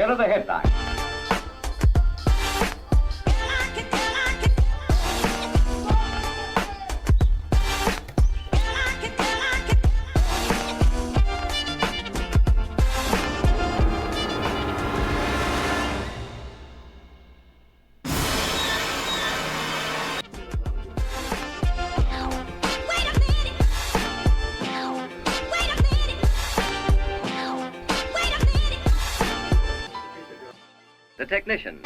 Here are the headlines. The technician.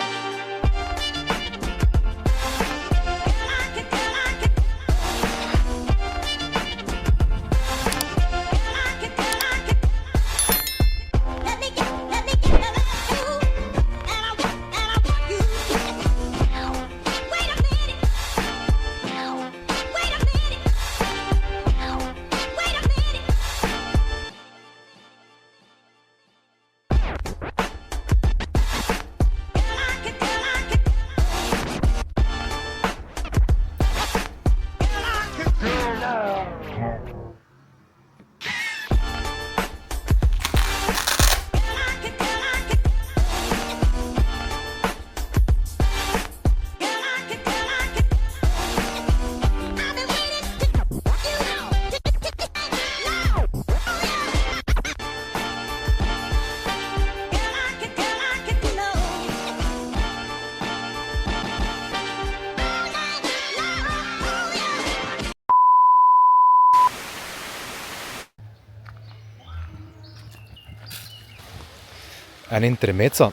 En intermezzo,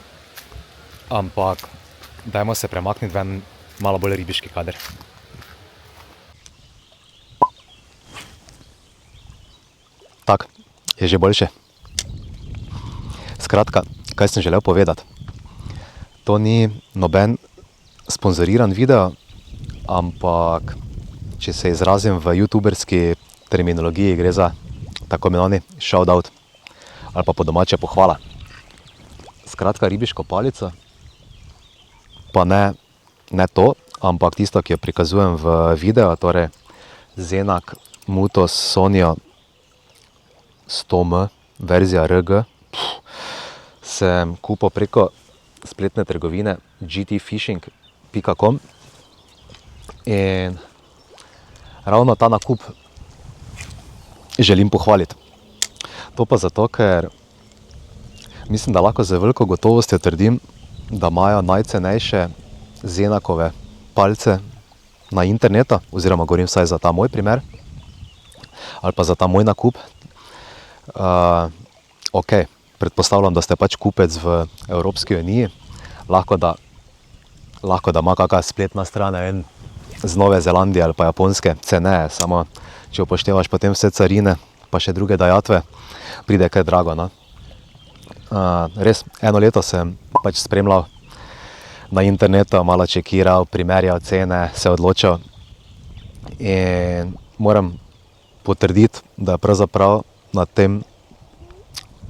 ampak dajmo se premakniti v en malo bolj ribiški kader. Tak, je že boljše. Skratka, kaj sem želel povedati? To ni noben sponzoriran video, ampak če se izrazim v youtuberski terminologiji, gre za tako imenovani shoutout ali pa po domače pohvala. Skratka, ribiško palico, pa ne to, ampak tisto, ki jo prikazujem v videu, torej Zenak Mutos Sonio 100M, verzija RG, sem kupil preko spletne trgovine gtfishing.com in ravno ta nakup želim pohvaliti. To pa zato, ker mislim, da lahko z veliko gotovostjo trdim, da imajo najcenejše Zenakove palice na internetu, oziroma govorim vsaj za ta moj primer, ali pa za ta moj nakup. Ok, predpostavljam, da ste pač kupec v Evropski uniji, lahko da ima kakšna spletna stran z Nove Zelandije ali pa Japonske ceneje, samo če upoštevaš potem vse carine, pa še druge dajatve, pride kaj drago, no. Res, eno leto sem pač spremljal na internetu, malo čekiral, primerjal cene, se odločil in moram potrditi, da je pravzaprav na tem,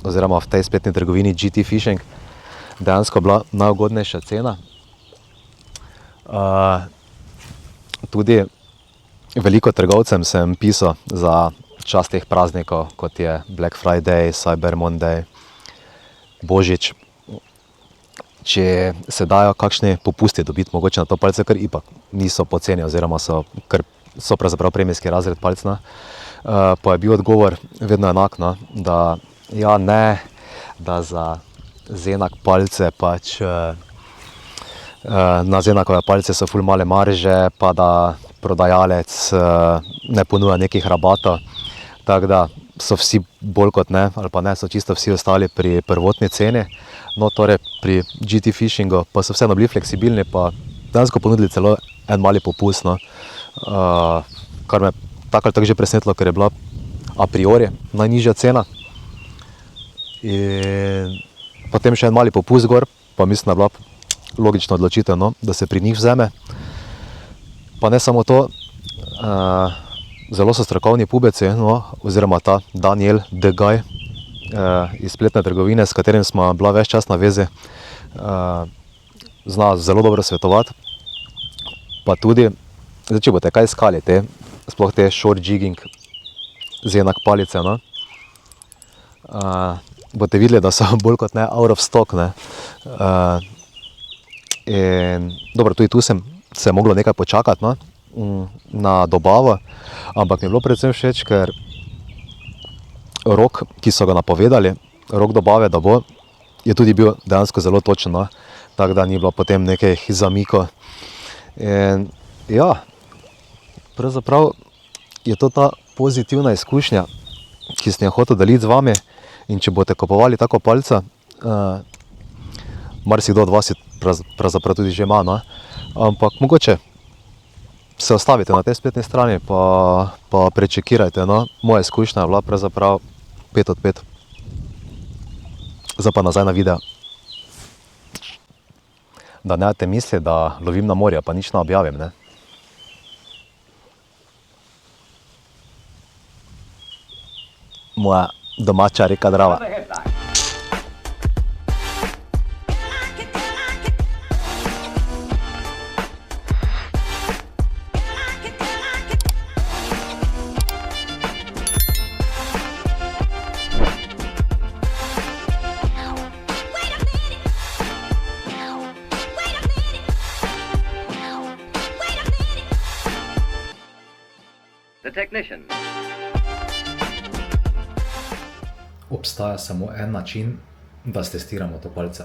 oziroma v tej spletni trgovini GT Fishing dejansko bila najugodnejša cena. Tudi veliko trgovcem sem pisal za čas teh praznikov, kot je Black Friday, Cyber Monday, Božič, če se dajo kakšni popusti dobiti mogoče na to palico, ker ipak niso poceni oziroma so pravzaprav premijski razred palic, no. Pa je bil odgovor vedno enak, no, da ja ne, da za Zenak palice pač na Zenakove palice so ful male marže, pa da prodajalec ne ponuja nekih rabatov, tako da so vsi bolj kot ne, ali pa ne, so čisto vsi ostali pri prvotni ceni. No, torej pri GT Fishingu pa so vseeno bili fleksibilni, pa dejansko ponudili celo en mali popust, no, kar me tako ali tako že presenetilo, ker je bila a priori najnižja cena. In potem še en mali popust gor, pa mislim, da je bila logična odločitev, no, da se pri njih vzeme. Pa ne samo to, zelo so strokovni pubeci, no, oziroma ta Daniel Degaj iz spletne trgovine, s katerim smo bila ves čas na vezi, zna zelo dobro svetovati. Pa tudi, zdaj, če boste kaj iskali, sploh te short jigging Zenak palice, no, boste videli, da so bolj kot ne out of stock. Ne. In dobro, tudi tu se je moglo nekaj počakati, no, na dobavo, ampak mi je bilo predvsem všeč, ker rok, ki so ga napovedali, rok dobave, da bo, je tudi bil dejansko zelo točen, no, tako da ni bilo potem nekih zamikov. In ja, pravzaprav je to ta pozitivna izkušnja, ki sem jo hotel deliti z vami, in če boste kupovali ta kopalca, marsikdo od vas je pravzaprav tudi že ima, no, ampak mogoče se ostavite na tej spletni strani pa prečekirajte, no, moja izkušnja je bila pravzaprav 5 od 5. Zdaj pa nazaj na video. Da ne imate misli, da lovim na morje, pa nič ne objavim, ne. Moja domača reka Drava. The technician. Obstaja samo en način, da stestiramo to palce.